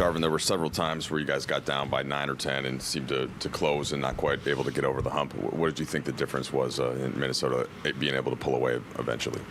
Darvin, there were several times where you guys got down by 9 or 10 and seemed to close and not quite able to get over the hump. What did you think the difference was in Minnesota being able to pull away eventually?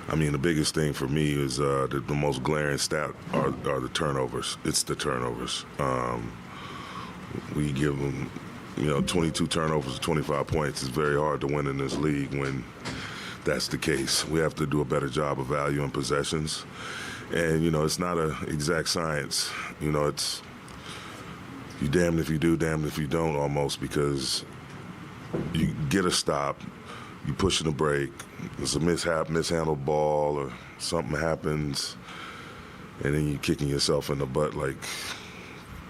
I mean, the biggest thing for me is the most glaring stat are the turnovers. It's the turnovers. We give them, 22 turnovers, 25 points. It's very hard to win in this league when that's the case. We have to do a better job of valuing possessions. And, it's not an exact science. It's you damned if you do, damned if you don't almost, because you get a stop, you pushing a break, there's a mishandled ball or something happens, and then you kicking yourself in the butt like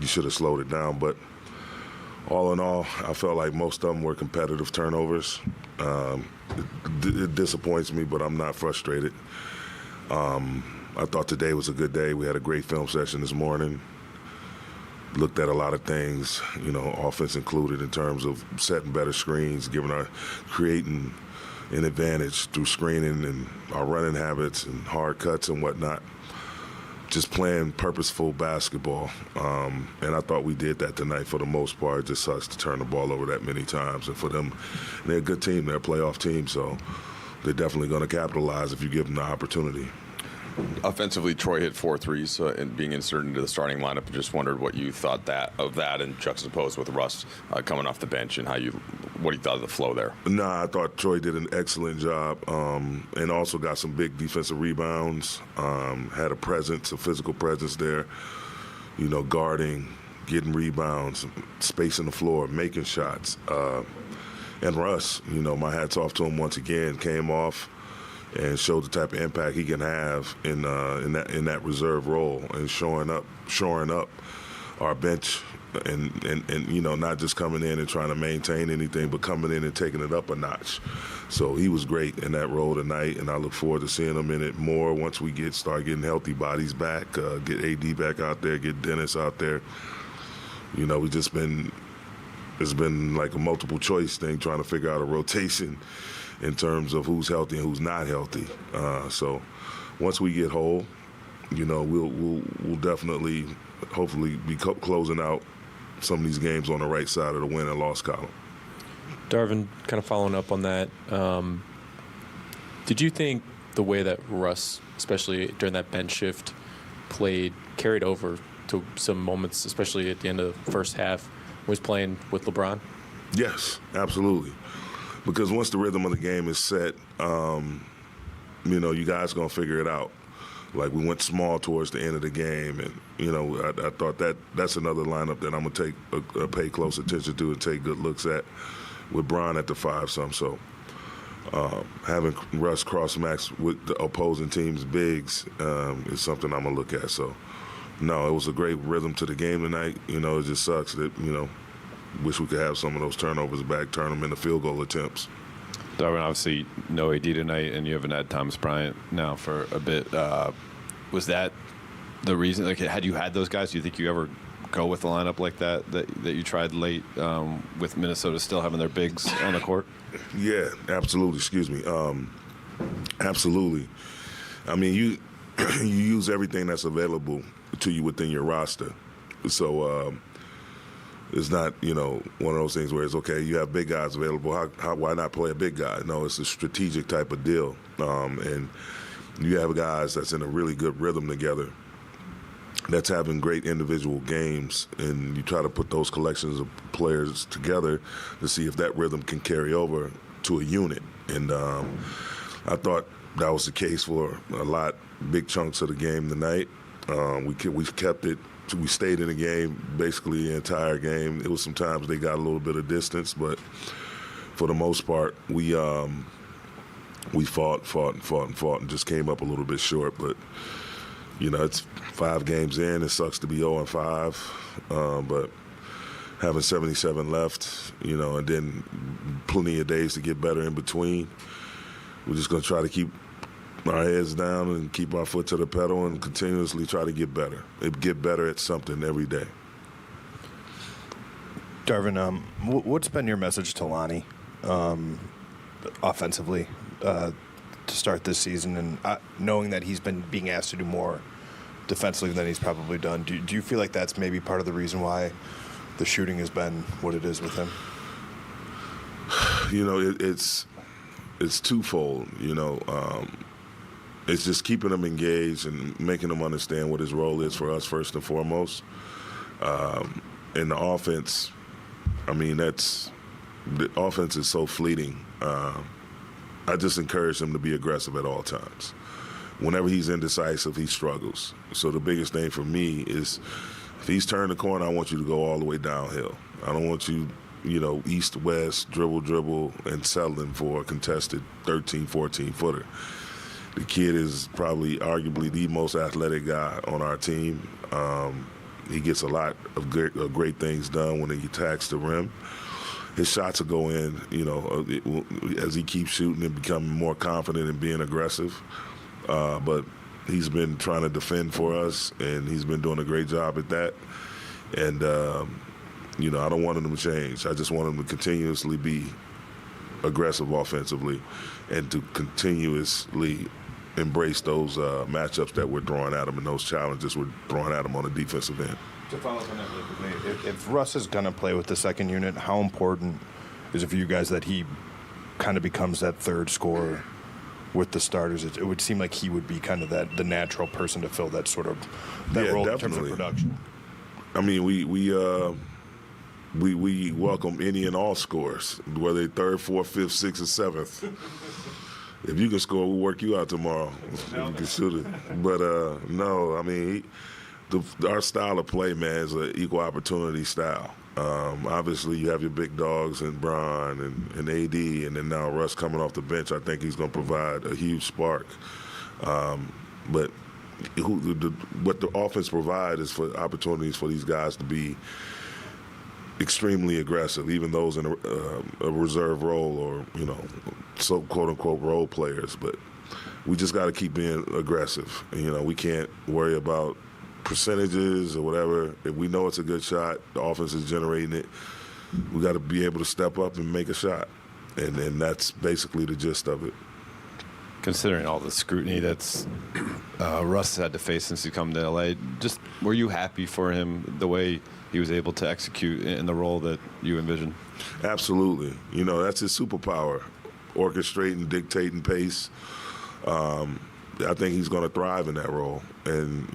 you should have slowed it down. But all in all, I felt like most of them were competitive turnovers. It disappoints me, but I'm not frustrated. I thought today was a good day. We had a great film session this morning. Looked at a lot of things, offense included, in terms of setting better screens, creating an advantage through screening and our running habits and hard cuts and whatnot. Just playing purposeful basketball. And I thought we did that tonight for the most part. It just sucks to turn the ball over that many times. And for them, they're a good team. They're a playoff team, so they're definitely going to capitalize if you give them the opportunity. Offensively, Troy hit 4 threes and being inserted into the starting lineup. I just wondered what you thought of that and juxtaposed with Russ coming off the bench and what you thought of the flow there. I thought Troy did an excellent job and also got some big defensive rebounds, had a physical presence there, guarding, getting rebounds, spacing the floor, making shots. And Russ, my hat's off to him once again, came off and showed the type of impact he can have in that reserve role and shoring up our bench and not just coming in and trying to maintain anything, but coming in and taking it up a notch. So he was great in that role tonight, and I look forward to seeing him in it more once we start getting healthy bodies back, get AD back out there, get Dennis out there. It's been like a multiple choice thing trying to figure out a rotation in terms of who's healthy and who's not healthy. So once we get whole, we'll definitely, hopefully, be closing out some of these games on the right side of the win and loss column. Darvin, kind of following up on that, did you think the way that Russ, especially during that bench shift, played carried over to some moments, especially at the end of the first half, was playing with LeBron? Yes, absolutely. Because once the rhythm of the game is set, you guys going to figure it out. Like, we went small towards the end of the game, and, I thought that's another lineup that I'm going to pay close attention to and take good looks at with Bron at the 5-some. So having Russ cross-match with the opposing team's bigs is something I'm going to look at. So, no, it was a great rhythm to the game tonight. It just sucks that, wish we could have some of those turnovers back, turn them into field goal attempts. Darvin, obviously no AD tonight, and you haven't had Thomas Bryant now for a bit. Was that the reason? Like, had you had those guys, do you think you ever go with a lineup like that you tried late with Minnesota still having their bigs on the court? Yeah, absolutely. Excuse me. Absolutely. I mean, you use everything that's available to you within your roster. So it's not, one of those things where it's, okay, you have big guys available. Why not play a big guy? No, it's a strategic type of deal. And you have guys that's in a really good rhythm together, that's having great individual games, and you try to put those collections of players together to see if that rhythm can carry over to a unit. And I thought that was the case for big chunks of the game tonight. We kept it. We stayed in the game basically the entire game. It was sometimes they got a little bit of distance, but for the most part, we fought and just came up a little bit short. But it's 5 games in. It sucks to be 0-5, but having 77 left, and then plenty of days to get better in between. We're just going to try to keep our heads down and keep our foot to the pedal and continuously try to get better. Get better at something every day. Darvin, what's been your message to Lonnie offensively to start this season, and knowing that he's been being asked to do more defensively than he's probably done. Do you feel like that's maybe part of the reason why the shooting has been what it is with him? You know, it's twofold. You know, it's just keeping him engaged and making him understand what his role is for us first and foremost. And the offense, I mean, the offense is so fleeting. I just encourage him to be aggressive at all times. Whenever he's indecisive, he struggles. So the biggest thing for me is if he's turned the corner, I want you to go all the way downhill. I don't want you, east, west, dribble, and settling for a contested 13, 14-footer. The kid is probably arguably the most athletic guy on our team. He gets a lot of great things done when he attacks the rim. His shots will go in, as he keeps shooting and becoming more confident and being aggressive. But he's been trying to defend for us, and he's been doing a great job at that. And, I don't want him to change. I just want him to continuously be aggressive offensively and to continuously embrace those matchups that we're throwing at him and those challenges we're throwing at him on the defensive end. To follow up on that really quickly, if Russ is going to play with the second unit, how important is it for you guys that he kind of becomes that third scorer with the starters? It would seem like he would be kind of the natural person to fill that role definitely. In terms of production. I mean, we welcome any and all scores, whether they're third, fourth, fifth, sixth, or seventh. If you can score, we'll work you out tomorrow. You can shoot it. But, no, I mean, our style of play, man, is an equal opportunity style. Obviously, you have your big dogs and Bron and AD, and then now Russ coming off the bench. I think he's going to provide a huge spark. But what the offense provides is for opportunities for these guys to be extremely aggressive, even those in a reserve role or, so quote-unquote role players. But we just got to keep being aggressive. We can't worry about percentages or whatever. If we know it's a good shot, the offense is generating it, we got to be able to step up and make a shot. And that's basically the gist of it. Considering all the scrutiny that's Russ had to face since he come to LA, just were you happy for him the way he was able to execute in the role that you envisioned? Absolutely. That's his superpower, orchestrating, dictating pace. I think he's going to thrive in that role. And,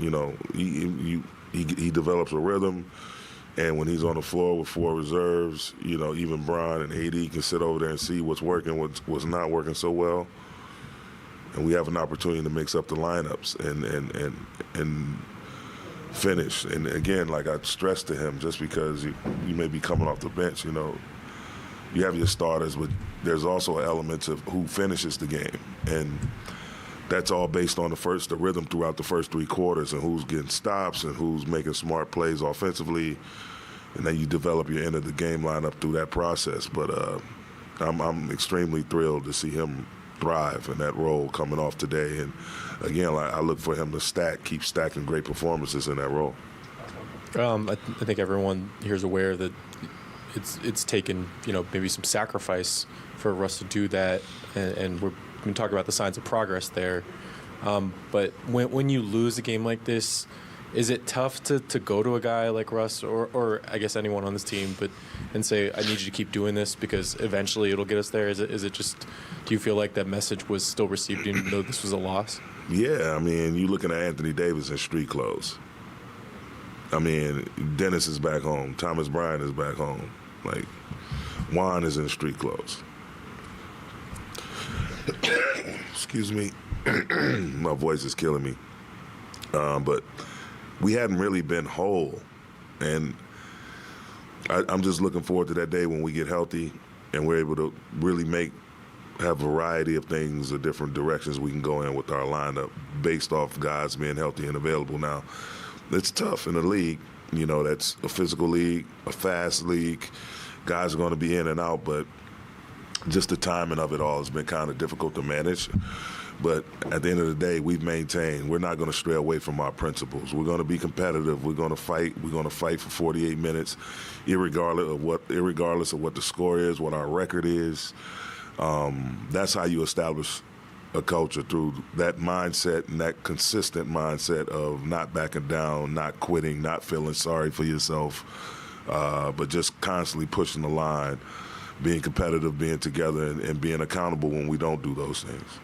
he develops a rhythm. And when he's on the floor with four reserves, even Bron and AD can sit over there and see what's working, what's not working so well. And we have an opportunity to mix up the lineups and finish. And again, like I stressed to him, just because you may be coming off the bench, you have your starters, but there's also elements of who finishes the game. And that's all based on the rhythm throughout the first three quarters and who's getting stops and who's making smart plays offensively. And then you develop your end of the game lineup through that process. But I'm extremely thrilled to see him thrive in that role coming off today. And again, I look for him to keep stacking great performances in that role. I think everyone here is aware that it's taken, maybe some sacrifice for Russ to do that, and we've been talking about the signs of progress there. But when you lose a game like this, is it tough to go to a guy like Russ or I guess anyone on this team, and say, I need you to keep doing this because eventually it'll get us there? Is it just, do you feel like that message was still received even though this was a loss? Yeah, I mean, you looking at Anthony Davis in street clothes. I mean, Dennis is back home. Thomas Bryant is back home. Like, Juan is in street clothes. Excuse me. My voice is killing me. But we hadn't really been whole. And I'm just looking forward to that day when we get healthy and we're able to really have a variety of things or different directions we can go in with our lineup based off guys being healthy and available. Now, it's tough in the league. That's a physical league, a fast league. Guys are going to be in and out, but just the timing of it all has been kind of difficult to manage. But at the end of the day, we've maintained we're not going to stray away from our principles. We're going to be competitive. We're going to fight. We're going to fight for 48 minutes, irregardless of what the score is, what our record is. That's how you establish a culture through that mindset and that consistent mindset of not backing down, not quitting, not feeling sorry for yourself, but just constantly pushing the line, being competitive, being together, and being accountable when we don't do those things.